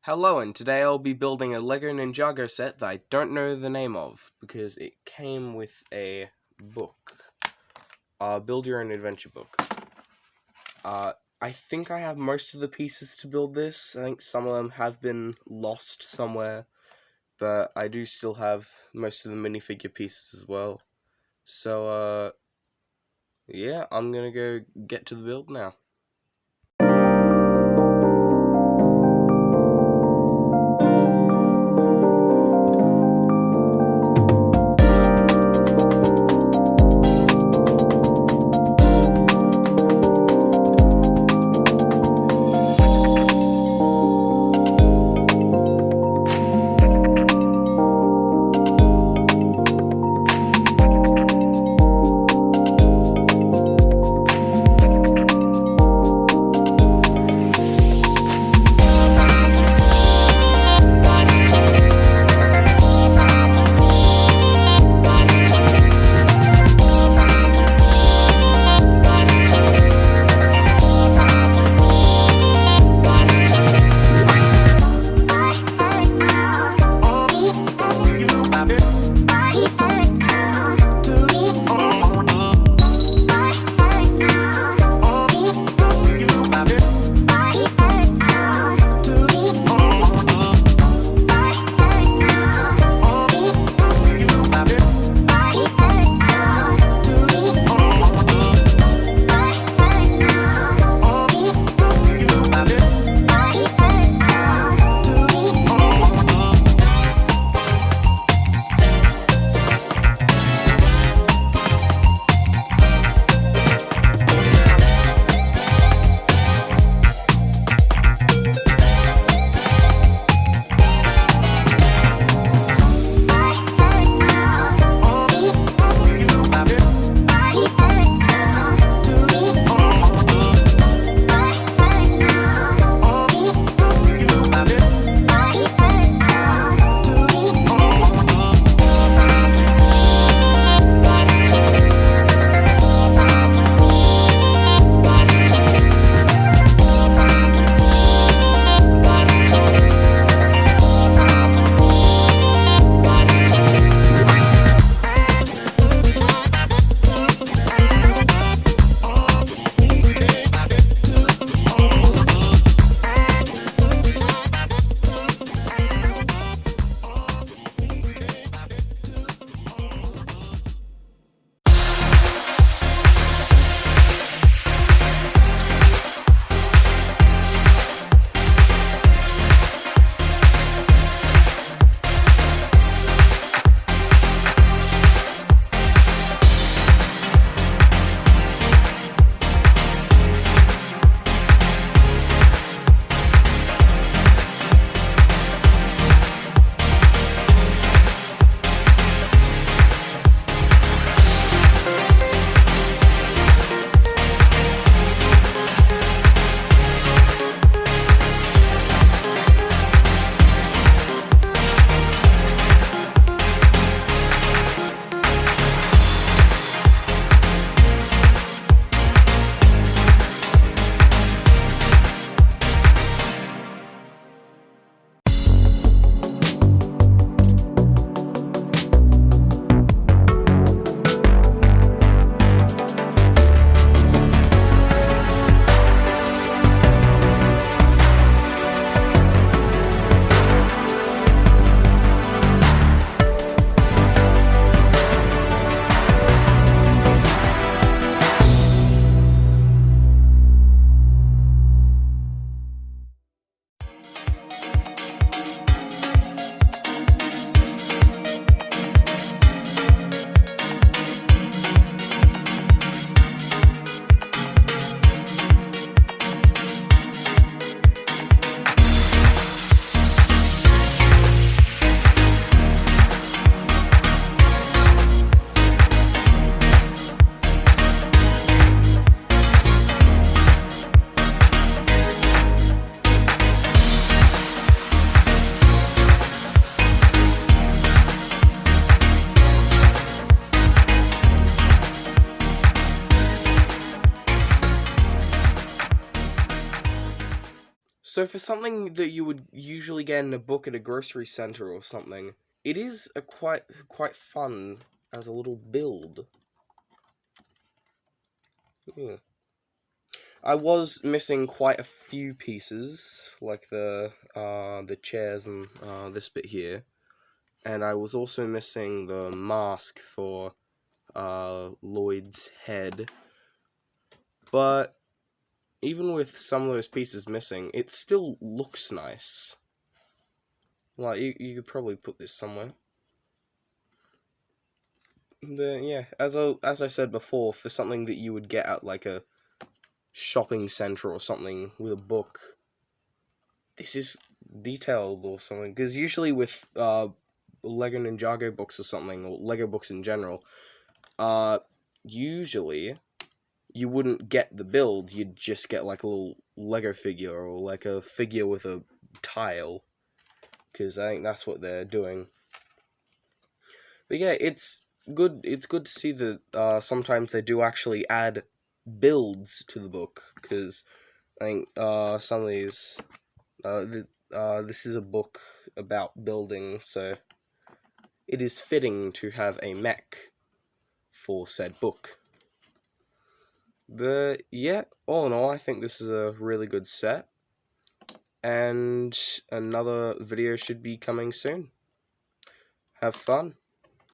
Hello, and today I'll be building a LEGO Ninjago set that I don't know the name of, because it came with a book. Build Your Own Adventure book. I think I have most of the pieces to build this. I think some of them have been lost somewhere, but I do still have most of the minifigure pieces as well. So, yeah, I'm gonna go get to the build now. So for something that you would usually get in a book at a grocery center or something, it is a quite fun as a little build. Yeah. I was missing quite a few pieces, like the chairs and this bit here, and I was also missing the mask for Lloyd's head. But even with some of those pieces missing, it still looks nice. Like you could probably put this somewhere. Yeah, as I said before, for something that you would get at like a shopping center or something with a book, this is detailed or something. Because usually with Lego Ninjago books or something, or Lego books in general, usually you wouldn't get the build, you'd just get like a little Lego figure or like a figure with a tile. Because I think that's what they're doing. But yeah, it's good to see that sometimes they do actually add builds to the book, because I think some of these this is a book about building, so it is fitting to have a mech for said book. But yeah, all in all, I think this is a really good set, and another video should be coming soon. Have fun.